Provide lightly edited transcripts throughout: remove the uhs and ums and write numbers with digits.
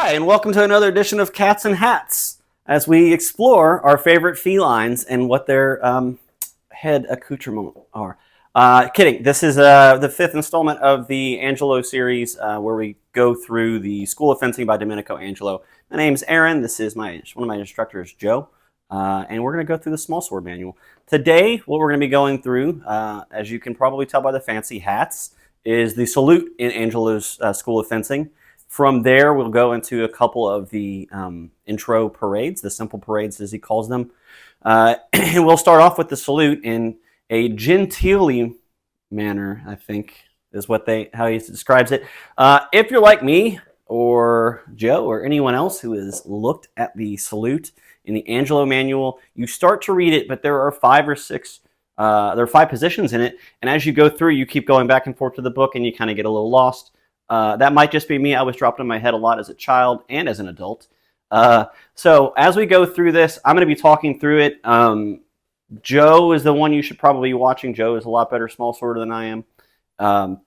Hi, and welcome to another edition of Cats and Hats, as we explore our favorite felines and what their head accoutrement are. Kidding. This is the fifth installment of the Angelo series, where we go through the School of Fencing by Domenico Angelo. My name's Aaron. This is one of my instructors, Joe, and we're going to go through the small sword manual. Today, what we're going to be going through, as you can probably tell by the fancy hats, is the salute in Angelo's School of Fencing. From there, we'll go into a couple of the intro parades, the simple parades as he calls them. And we'll start off with the salute in a gentile manner, I think is how he describes it. If you're like me or Joe or anyone else who has looked at the salute in the Angelo manual, you start to read it, but there are five positions in it. And as you go through, you keep going back and forth to the book and you kind of get a little lost. That might just be me. I was dropped on my head a lot as a child and as an adult. So as we go through this, I'm going to be talking through it. Joe is the one you should probably be watching. Joe is a lot better small sworder than I am.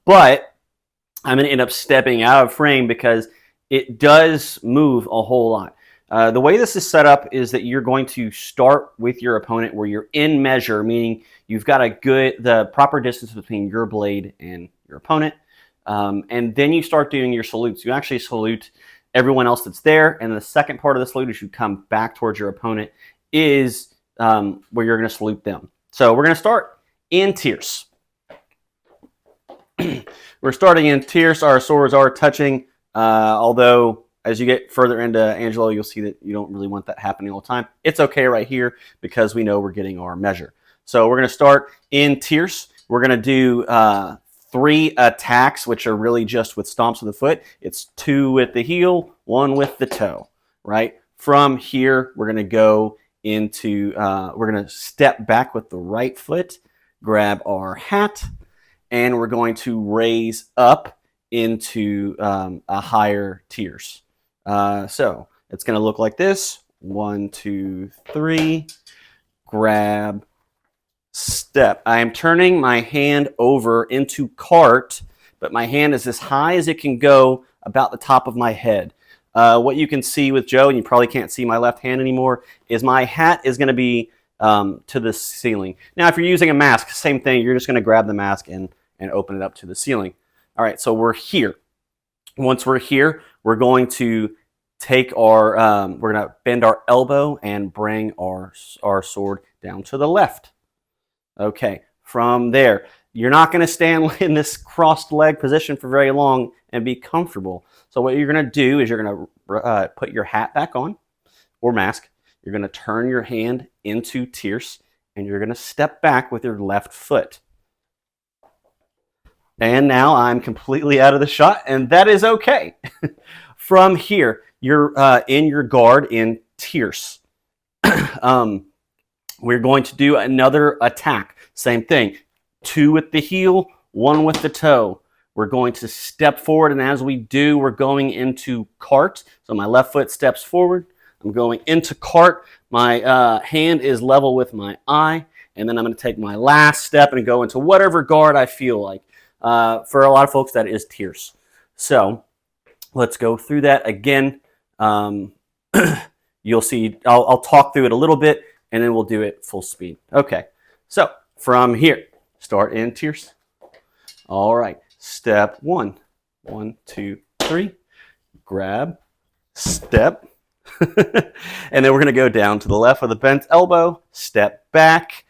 But I'm going to end up stepping out of frame because it does move a whole lot. The way this is set up is that you're going to start with your opponent where you're in measure, meaning you've got the proper distance between your blade and your opponent. And then you start doing your salutes. You actually salute everyone else that's there. And the second part of the salute, as you come back towards your opponent, is where you're going to salute them. So we're going to start in Tierce. We're starting in Tierce. Our swords are touching, although as you get further into Angelo, you'll see that you don't really want that happening all the time. It's okay right here because we know we're getting our measure. So we're going to start in Tierce. We're going to do 3 attacks, which are really just with stomps of the foot. It's 2 with the heel, 1 with the toe, right? From here, we're going to go into, we're going to step back with the right foot, grab our hat, and we're going to raise up into a higher tierce. So it's going to look like this. 1, 2, 3, grab, step. I am turning my hand over into carte, but my hand is as high as it can go, about the top of my head. What you can see with Joe, and you probably can't see my left hand anymore, is my hat is going to be to the ceiling. Now, if you're using a mask, same thing. You're just going to grab the mask and open it up to the ceiling. All right, so we're here. Once we're here, we're going to take we're going to bend our elbow and bring our sword down to the left. Okay, from there, you're not going to stand in this crossed leg position for very long and be comfortable. So what you're going to do is you're going to put your hat back on, or mask. You're going to turn your hand into tierce, and you're going to step back with your left foot. And now I'm completely out of the shot, and that is okay. From here, you're in your guard in tierce. We're going to do another attack. Same thing. 2 with the heel, 1 with the toe. We're going to step forward, and as we do, we're going into carte. So my left foot steps forward. I'm going into carte. My hand is level with my eye, and then I'm going to take my last step and go into whatever guard I feel like. For a lot of folks, that is tierce. So let's go through that again. You'll see, I'll talk through it a little bit, and then we'll do it full speed. Okay, so from here, start in tierce. All right, step 1. 1, 2, 3. Grab, step. And then we're going to go down to the left with a bent elbow, step back,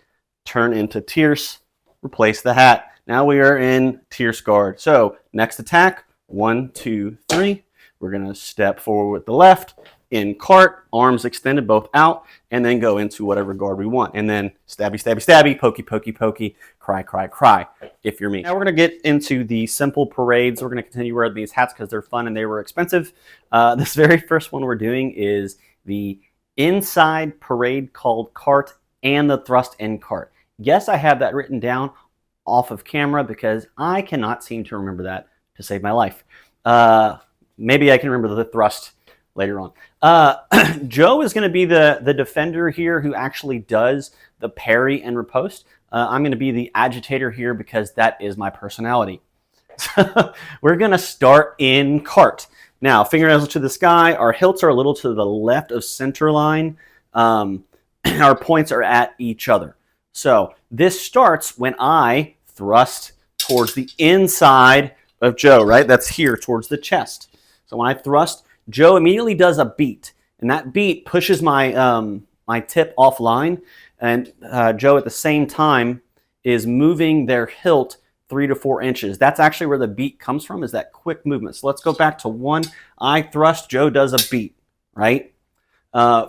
turn into tierce, replace the hat. Now we are in tierce guard. So next attack, 1, 2, 3. We're going to step forward with the left, in carte, arms extended both out, and then go into whatever guard we want. And then stabby, stabby, stabby, pokey, pokey, pokey, cry, cry, cry, if you're me. Now we're going to get into the simple parades. We're going to continue wearing these hats because they're fun and they were expensive. This very first one we're doing is the inside parade called Carte and the thrust in carte. Yes, I have that written down off of camera because I cannot seem to remember that to save my life. Maybe I can remember the thrust later on. Joe is going to be the defender here who actually does the parry and riposte. I'm going to be the agitator here because that is my personality. We're going to start in carte. Now, fingernails to the sky. Our hilts are a little to the left of center line. Our points are at each other. So this starts when I thrust towards the inside of Joe, right? That's here towards the chest. So when I thrust, Joe immediately does a beat, and that beat pushes my my tip offline, and Joe at the same time is moving their hilt 3 to 4 inches. That's actually where the beat comes from, is that quick movement. So let's go back to 1. I thrust, Joe does a beat, right?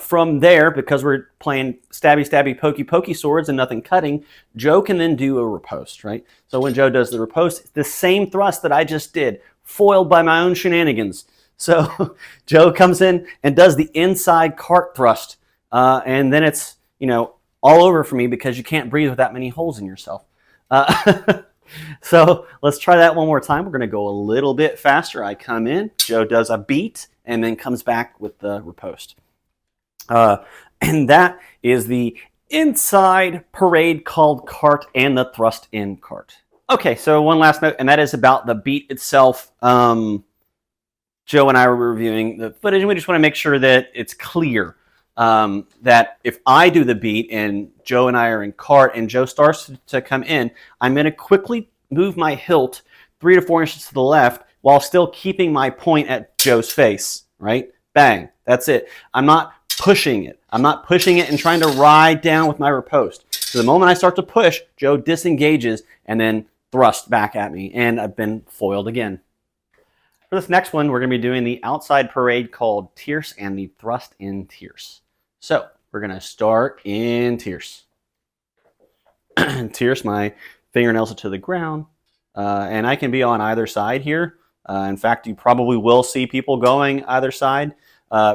From there, because we're playing stabby, stabby, pokey, pokey swords and nothing cutting, Joe can then do a riposte, right? So when Joe does the riposte, it's the same thrust that I just did, foiled by my own shenanigans. So Joe comes in and does the inside cart thrust, and then it's, all over for me because you can't breathe with that many holes in yourself. So let's try that one more time. We're going to go a little bit faster. I come in, Joe does a beat, and then comes back with the riposte. And that is the inside parade called cart and the thrust in cart. Okay, so one last note, and that is about the beat itself. Joe and I were reviewing the footage, and we just want to make sure that it's clear that if I do the beat and Joe and I are in cart and Joe starts to come in, I'm going to quickly move my hilt 3 to 4 inches to the left while still keeping my point at Joe's face, right? Bang, that's it. I'm not pushing it. I'm not pushing it and trying to ride down with my riposte. So the moment I start to push, Joe disengages and then thrust back at me, and I've been foiled again. For this next one, we're going to be doing the outside parade called Tierce and the thrust in Tierce. So we're going to start in Tierce. Tierce, my fingernails are to the ground, and I can be on either side here. In fact, you probably will see people going either side.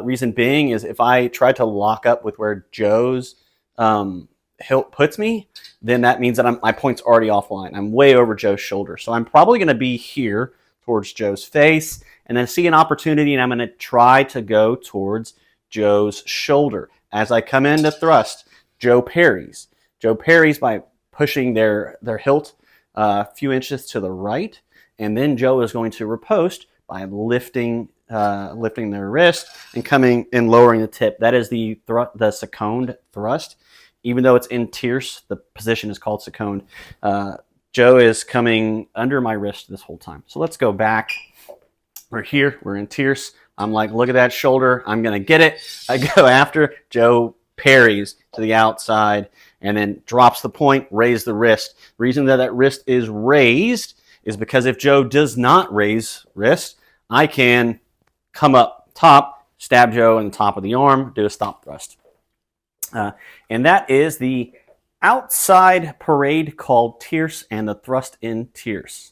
Reason being is if I try to lock up with where Joe's hilt puts me, then that means that my point's already offline. I'm way over Joe's shoulder. So I'm probably going to be here towards Joe's face, and then see an opportunity, and I'm going to try to go towards Joe's shoulder. As I come in to thrust, Joe parries. Joe parries by pushing their hilt a few inches to the right, and then Joe is going to riposte by lifting their wrist and coming and lowering the tip. That is the Seconde thrust. Even though it's in Tierce, the position is called Seconde. Joe is coming under my wrist this whole time. So let's go back. We're here. We're in Tierce. I'm like, look at that shoulder. I'm going to get it. I go after. Joe parries to the outside and then drops the point, raise the wrist. The reason that wrist is raised is because if Joe does not raise wrist, I can come up top, stab Joe in the top of the arm, do a stop thrust. And that is the outside parade called Tierce and the thrust in Tierce.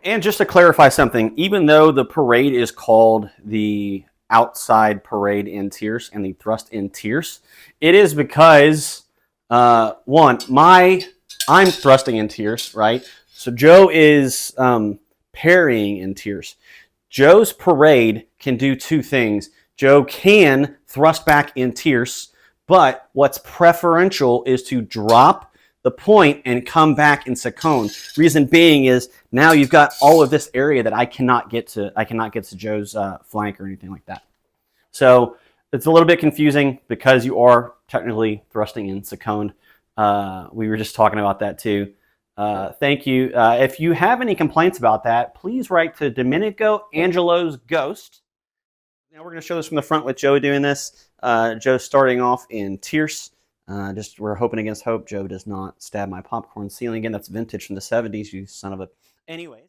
And just to clarify something, even though the parade is called the outside parade in Tierce and the thrust in Tierce, it is because, one, I'm thrusting in Tierce, right? So Joe is parrying in Tierce. Joe's parade can do two things. Joe can thrust back in Tierce, but what's preferential is to drop the point and come back in Seconde. Reason being is now you've got all of this area that I cannot get to. I cannot get to Joe's flank or anything like that. So it's a little bit confusing because you are technically thrusting in Seconde. We were just talking about that too. Thank you. If you have any complaints about that, please write to Domenico Angelo's Ghost. Now we're going to show this from the front with Joe doing this. Joe starting off in Tierce. We're hoping against hope Joe does not stab my popcorn ceiling again. That's vintage from the 70s, you son of a... Anyways.